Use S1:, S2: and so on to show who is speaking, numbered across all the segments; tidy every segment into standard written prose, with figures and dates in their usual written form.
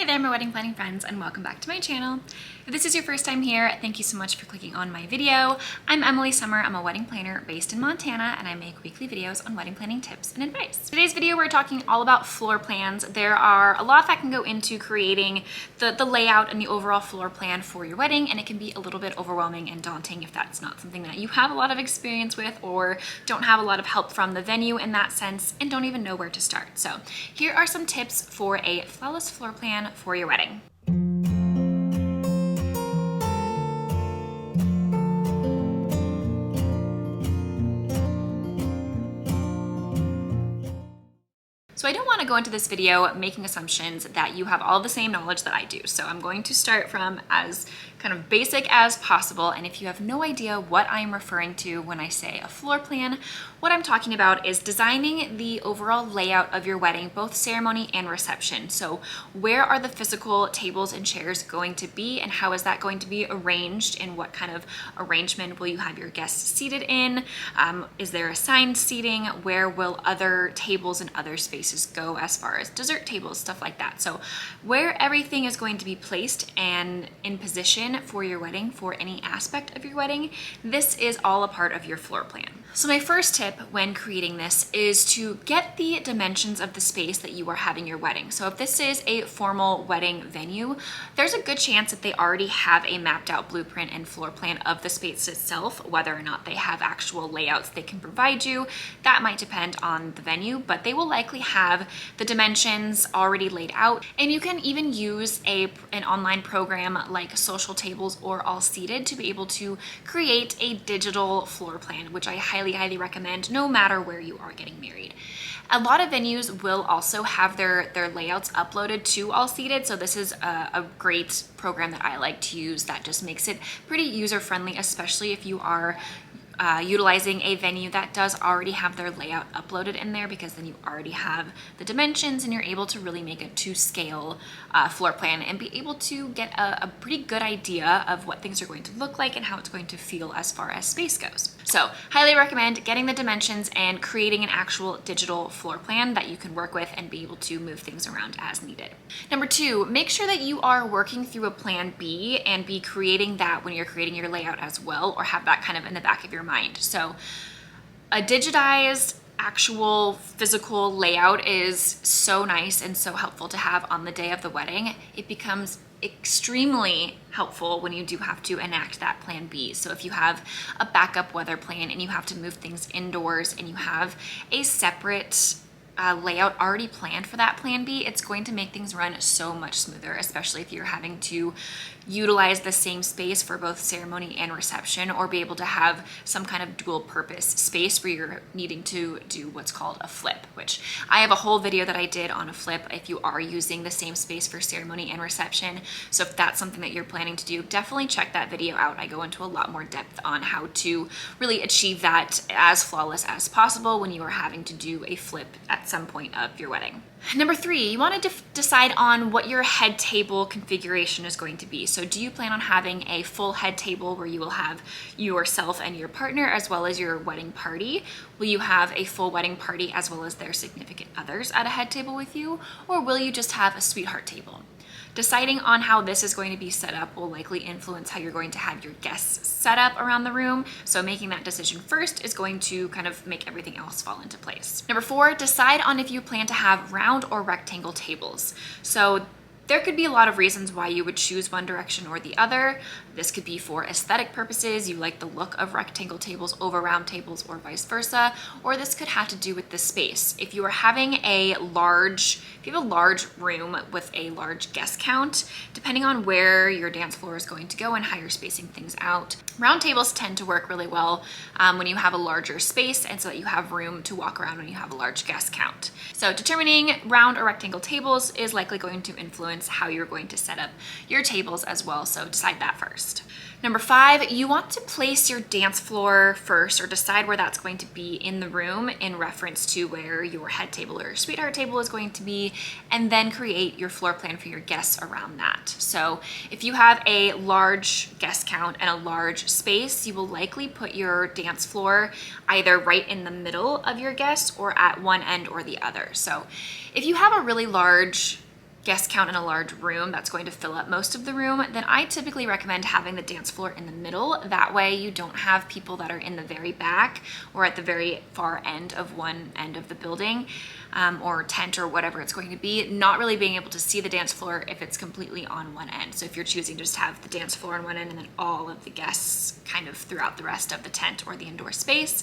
S1: there, my wedding planning friends, and welcome back to my channel. If this is your first time here, thank you so much for clicking on my video. I'm Emily Summer. I'm a wedding planner based in Montana, and I make weekly videos on wedding planning tips and advice. Today's video, we're talking all about floor plans. There are a lot that can go into creating the layout and the overall floor plan for your wedding, and it can be a little bit overwhelming and daunting if that's not something that you have a lot of experience with or don't have a lot of help from the venue in that sense and don't even know where to start. So here are some tips for a flawless floor plan for your wedding. So I don't want to go into this video making assumptions that you have all the same knowledge that I do. So I'm going to start from as kind of basic as possible. And if you have no idea what I'm referring to when I say a floor plan, what I'm talking about is designing the overall layout of your wedding, both ceremony and reception. So where are the physical tables and chairs going to be, and how is that going to be arranged, and what kind of arrangement will you have your guests seated in? Is there assigned seating? Where will other tables and other spaces go as far as dessert tables, stuff like that? So where everything is going to be placed and in position for your wedding, for any aspect of your wedding, this is all a part of your floor plan. So my first tip when creating this is to get the dimensions of the space that you are having your wedding. So if this is a formal wedding venue, there's a good chance that they already have a mapped out blueprint and floor plan of the space itself. Whether or not they have actual layouts they can provide you, that might depend on the venue, but they will likely have the dimensions already laid out. And you can even use an online program like Social Tables or All Seated to be able to create a digital floor plan, which I highly recommend no matter where you are getting married. A lot of venues will also have their layouts uploaded to All Seated, so this is a great program that I like to use that just makes it pretty user-friendly, especially if you are utilizing a venue that does already have their layout uploaded in there, because then you already have the dimensions and you're able to really make a to-scale floor plan and be able to get a pretty good idea of what things are going to look like and how it's going to feel as far as space goes. So highly recommend getting the dimensions and creating an actual digital floor plan that you can work with and be able to move things around as needed. Number two, make sure that you are working through a plan B and be creating that when you're creating your layout as well, or have that kind of in the back of your mind. So a digitized actual physical layout is so nice and so helpful to have on the day of the wedding. It becomes extremely helpful when you do have to enact that plan B. So if you have a backup weather plan and you have to move things indoors and you have a separate layout already planned for that plan B, it's going to make things run so much smoother, especially if you're having to utilize the same space for both ceremony and reception, or be able to have some kind of dual purpose space where you're needing to do what's called a flip, which I have a whole video that I did on a flip if you are using the same space for ceremony and reception. So if that's something that you're planning to do, definitely check that video out. I go into a lot more depth on how to really achieve that as flawless as possible when you are having to do a flip at some point of your wedding. Number three, you want to decide on what your head table configuration is going to be. So do you plan on having a full head table where you will have yourself and your partner as well as your wedding party? Will you have a full wedding party as well as their significant others at a head table with you? Or will you just have a sweetheart table? Deciding on how this is going to be set up will likely influence how you're going to have your guests set up around the room. So making that decision first is going to kind of make everything else fall into place. Number four, decide on if you plan to have round or rectangle tables. So there could be a lot of reasons why you would choose one direction or the other. This could be for aesthetic purposes. You like the look of rectangle tables over round tables, or vice versa. Or this could have to do with the space. If you are having if you have a large room with a large guest count, depending on where your dance floor is going to go and how you're spacing things out, round tables tend to work really well when you have a larger space, and so that you have room to walk around when you have a large guest count. So determining round or rectangle tables is likely going to influence how you're going to set up your tables as well, so decide that first. Number five, you want to place your dance floor first, or decide where that's going to be in the room in reference to where your head table or sweetheart table is going to be, and then create your floor plan for your guests around that. So if you have a large guest count and a large space, you will likely put your dance floor either right in the middle of your guests or at one end or the other. So if you have a really large guest count in a large room that's going to fill up most of the room, then I typically recommend having the dance floor in the middle. That way you don't have people that are in the very back or at the very far end of one end of the building, or tent or whatever it's going to be, not really being able to see the dance floor if it's completely on one end. So if you're choosing to just have the dance floor on one end and then all of the guests kind of throughout the rest of the tent or the indoor space,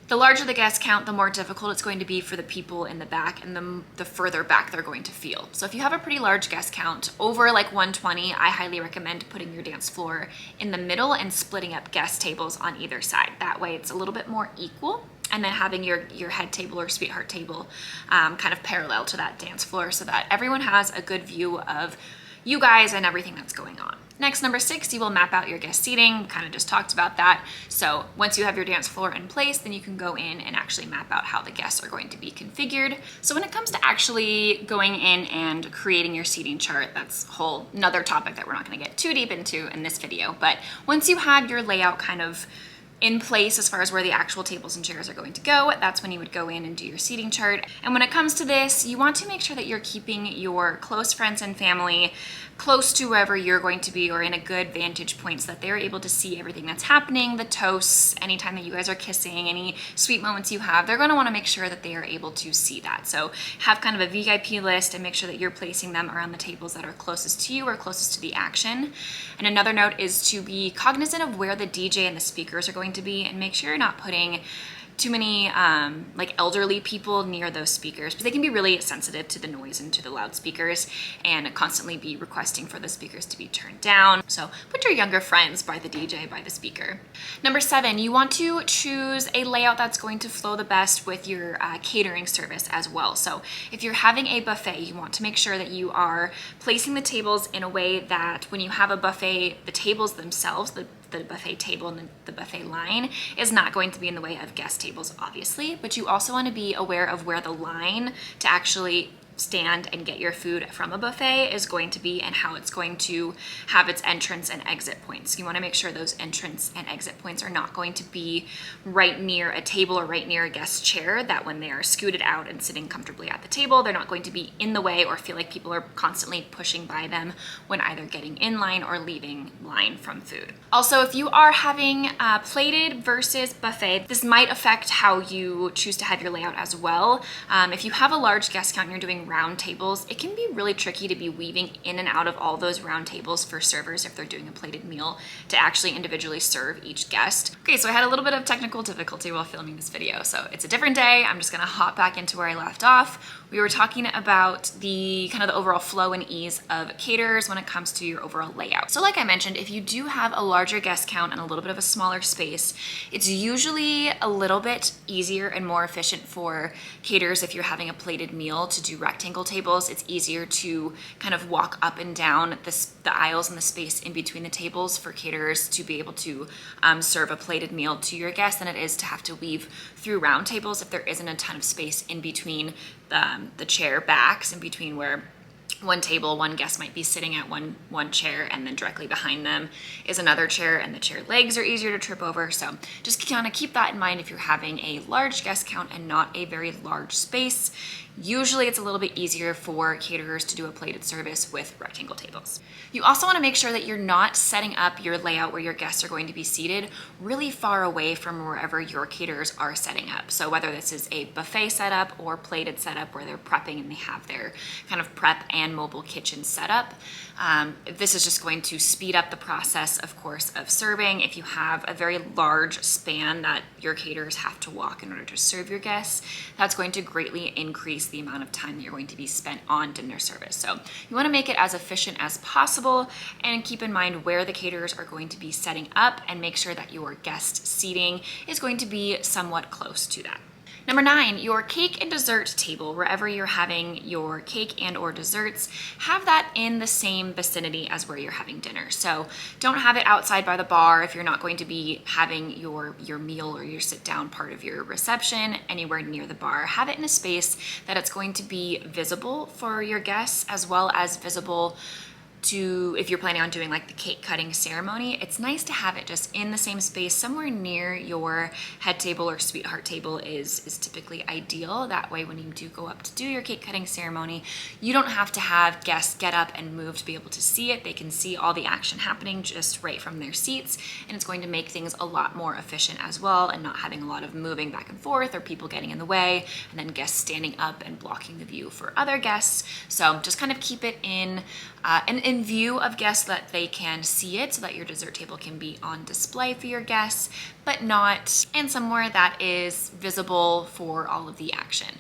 S1: the larger the guest count, the more difficult it's going to be for the people in the back, and the further back they're going to feel. So if you have a pretty large guest count, over like 120, I highly recommend putting your dance floor in the middle and splitting up guest tables on either side. That way it's a little bit more equal, and then having your head table or sweetheart table kind of parallel to that dance floor so that everyone has a good view of you guys and everything that's going on. Next, number 6, you will map out your guest seating. Kind of just talked about that. So once you have your dance floor in place, then you can go in and actually map out how the guests are going to be configured. So when it comes to actually going in and creating your seating chart, that's a whole another topic that we're not going to get too deep into in this video. But once you have your layout kind of in place as far as where the actual tables and chairs are going to go, that's when you would go in and do your seating chart. And when it comes to this, you want to make sure that you're keeping your close friends and family close to wherever you're going to be or in a good vantage point so that they're able to see everything that's happening, the toasts, anytime that you guys are kissing, any sweet moments you have, they're going to want to make sure that they are able to see that. So have kind of a VIP list and make sure that you're placing them around the tables that are closest to you or closest to the action. And another note is to be cognizant of where the DJ and the speakers are going to be, and make sure you're not putting too many like elderly people near those speakers, because they can be really sensitive to the noise and to the loudspeakers and constantly be requesting for the speakers to be turned down. So put your younger friends by the DJ, by the speaker. Number 7, you want to choose a layout that's going to flow the best with your catering service as well. So if you're having a buffet, you want to make sure that you are placing the tables in a way that when you have a buffet, the tables themselves, the buffet table and the buffet line is not going to be in the way of guest tables, obviously, but you also want to be aware of where the line to actually stand and get your food from a buffet is going to be and how it's going to have its entrance and exit points. You want to make sure those entrance and exit points are not going to be right near a table or right near a guest chair, that when they are scooted out and sitting comfortably at the table, they're not going to be in the way or feel like people are constantly pushing by them when either getting in line or leaving line from food. Also, if you are having plated versus buffet, this might affect how you choose to have your layout as well. If you have a large guest count and you're doing round tables, it can be really tricky to be weaving in and out of all those round tables for servers if they're doing a plated meal to actually individually serve each guest. Okay, so I had a little bit of technical difficulty while filming this video, so it's a different day. I'm just gonna hop back into where I left off. We were talking about the kind of the overall flow and ease of caterers when it comes to your overall layout. So like I mentioned, if you do have a larger guest count and a little bit of a smaller space, it's usually a little bit easier and more efficient for caterers if you're having a plated meal to do rectangle tables. It's easier to kind of walk up and down the aisles and the space in between the tables for caterers to be able to serve a plated meal to your guests than it is to have to weave through round tables if there isn't a ton of space in between the chair backs, in between where one table, one guest might be sitting at one chair, and then directly behind them is another chair, and the chair legs are easier to trip over. So just kind of keep that in mind if you're having a large guest count and not a very large space. Usually it's a little bit easier for caterers to do a plated service with rectangle tables. You also want to make sure that you're not setting up your layout where your guests are going to be seated really far away from wherever your caterers are setting up. So whether this is a buffet setup or plated setup where they're prepping and they have their kind of prep and mobile kitchen setup, this is just going to speed up the process, of course, of serving. If you have a very large span that your caterers have to walk in order to serve your guests, that's going to greatly increase the amount of time that you're going to be spent on dinner service. So you want to make it as efficient as possible and keep in mind where the caterers are going to be setting up and make sure that your guest seating is going to be somewhat close to that. Number 9, your cake and dessert table, wherever you're having your cake and or desserts, have that in the same vicinity as where you're having dinner. So don't have it outside by the bar if you're not going to be having your meal or your sit down part of your reception anywhere near the bar. Have it in a space that it's going to be visible for your guests as well as visible if you're planning on doing like the cake cutting ceremony, it's nice to have it just in the same space somewhere near your head table or sweetheart table is typically ideal. That way when you do go up to do your cake cutting ceremony, you don't have to have guests get up and move to be able to see it. They can see all the action happening just right from their seats, and it's going to make things a lot more efficient as well, and not having a lot of moving back and forth or people getting in the way and then guests standing up and blocking the view for other guests. So just kind of keep it in view of guests so that they can see it, so that your dessert table can be on display for your guests, but not in somewhere that is visible for all of the action.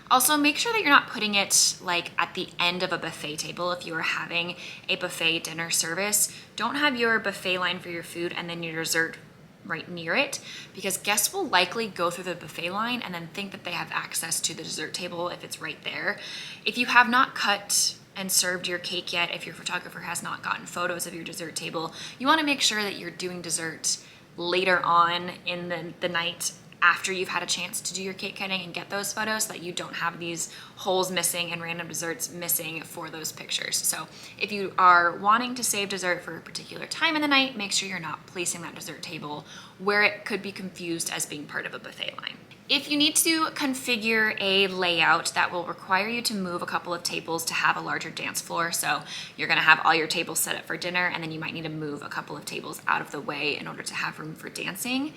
S1: Also, make sure that you're not putting it like at the end of a buffet table. If you are having a buffet dinner service, don't have your buffet line for your food and then your dessert right near it, because guests will likely go through the buffet line and then think that they have access to the dessert table if it's right there. If you have not cut and served your cake yet, if your photographer has not gotten photos of your dessert table, you want to make sure that you're doing dessert later on in the night after you've had a chance to do your cake cutting and get those photos, so that you don't have these holes missing and random desserts missing for those pictures. So if you are wanting to save dessert for a particular time in the night, make sure you're not placing that dessert table where it could be confused as being part of a buffet line. If you need to configure a layout that will require you to move a couple of tables to have a larger dance floor, so you're gonna have all your tables set up for dinner and then you might need to move a couple of tables out of the way in order to have room for dancing,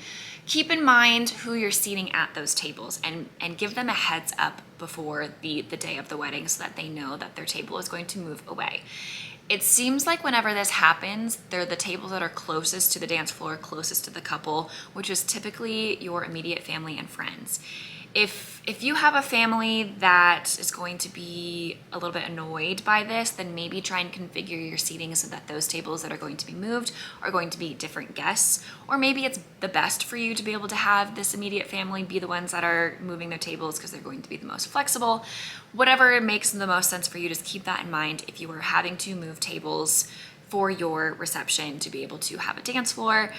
S1: keep in mind who you're seating at those tables and give them a heads up before the day of the wedding so that they know that their table is going to move away. It seems like whenever this happens, they're the tables that are closest to the dance floor, closest to the couple, which is typically your immediate family and friends. If you have a family that is going to be a little bit annoyed by this, then maybe try and configure your seating so that those tables that are going to be moved are going to be different guests. Or maybe it's the best for you to be able to have this immediate family be the ones that are moving their tables because they're going to be the most flexible. Whatever makes the most sense for you, just keep that in mind if you are having to move tables for your reception to be able to have a dance floor.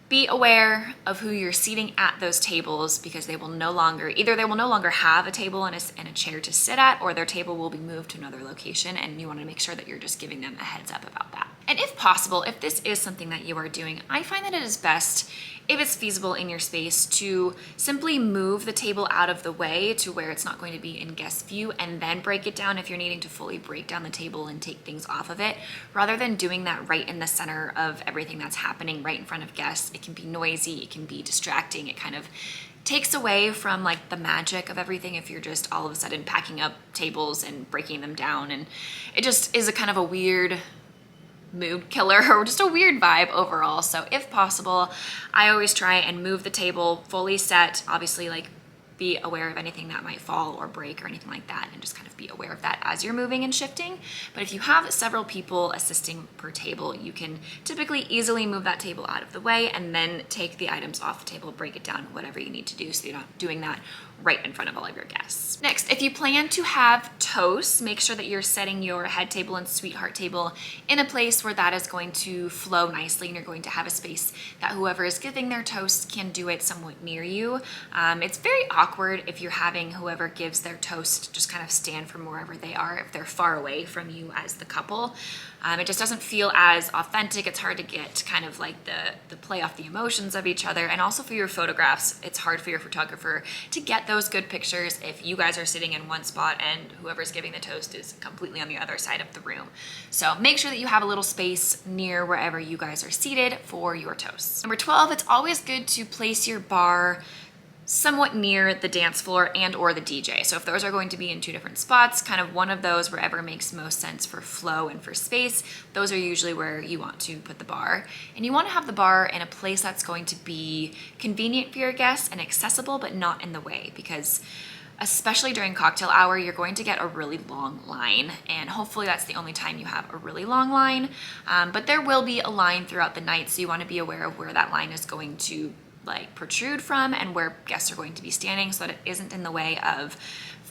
S1: Be aware of who you're seating at those tables, because they will no longer have a table and a chair to sit at, or their table will be moved to another location, and you want to make sure that you're just giving them a heads up about that. And if possible, if this is something that you are doing, I find that it is best, if it's feasible in your space, to simply move the table out of the way to where it's not going to be in guest view, and then break it down if you're needing to fully break down the table and take things off of it, rather than doing that right in the center of everything that's happening right in front of guests. It can be noisy, it can be distracting, it kind of takes away from like the magic of everything if you're just all of a sudden packing up tables and breaking them down, and it just is a kind of a weird mood killer or just a weird vibe overall. So if possible, I always try and move the table fully set, obviously like be aware of anything that might fall or break or anything like that, and just kind of be aware of that as you're moving and shifting. But if you have several people assisting per table, you can typically easily move that table out of the way and then take the items off the table, break it down, whatever you need to do, so you're not doing that right in front of all of your guests. Next, if you plan to have toasts, make sure that you're setting your head table and sweetheart table in a place where that is going to flow nicely, and you're going to have a space that whoever is giving their toast can do it somewhat near you. It's very awkward if you're having whoever gives their toast just kind of stand from wherever they are if they're far away from you as the couple. It just doesn't feel as authentic. It's hard to get kind of like the play off the emotions of each other. And also for your photographs, it's hard for your photographer to get those good pictures if you guys are sitting in one spot and whoever's giving the toast is completely on the other side of the room. So make sure that you have a little space near wherever you guys are seated for your toasts. Number 12, it's always good to place your bar somewhat near the dance floor and or the DJ. So if those are going to be in two different spots, kind of one of those wherever makes most sense for flow and for space, those are usually where you want to put the bar. And you want to have the bar in a place that's going to be convenient for your guests and accessible, but not in the way, because especially during cocktail hour, you're going to get a really long line, and hopefully that's the only time you have a really long line. But there will be a line throughout the night, so you want to be aware of where that line is going to like protrude from and where guests are going to be standing, so that it isn't in the way of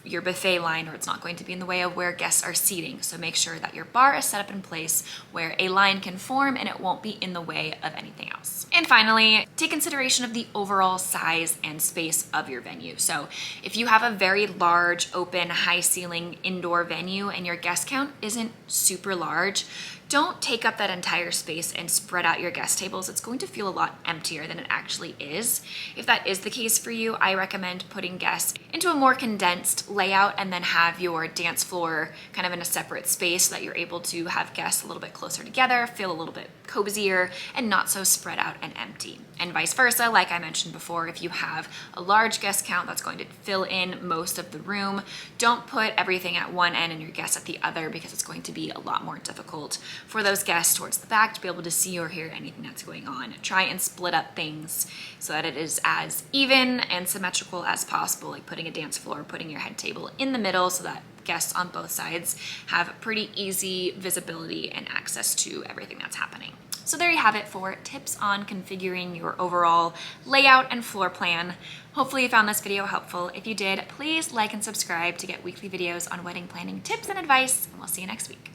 S1: your buffet line, or it's not going to be in the way of where guests are seating. So make sure that your bar is set up in place where a line can form and it won't be in the way of anything else. And finally, take consideration of the overall size and space of your venue. So if you have a very large, open, high ceiling indoor venue and your guest count isn't super large, don't take up that entire space and spread out your guest tables. It's going to feel a lot emptier than it actually is. If that is the case for you, I recommend putting guests into a more condensed layout and then have your dance floor kind of in a separate space so that you're able to have guests a little bit closer together, feel a little bit cozier, and not so spread out and empty. And vice versa, like I mentioned before, if you have a large guest count that's going to fill in most of the room, don't put everything at one end and your guests at the other, because it's going to be a lot more difficult for those guests towards the back to be able to see or hear anything that's going on. Try and split up things so that it is as even and symmetrical as possible, like putting a dance floor, putting your head table in the middle so that guests on both sides have pretty easy visibility and access to everything that's happening. So there you have it for tips on configuring your overall layout and floor plan. Hopefully you found this video helpful. If you did, please like and subscribe to get weekly videos on wedding planning tips and advice, and we'll see you next week.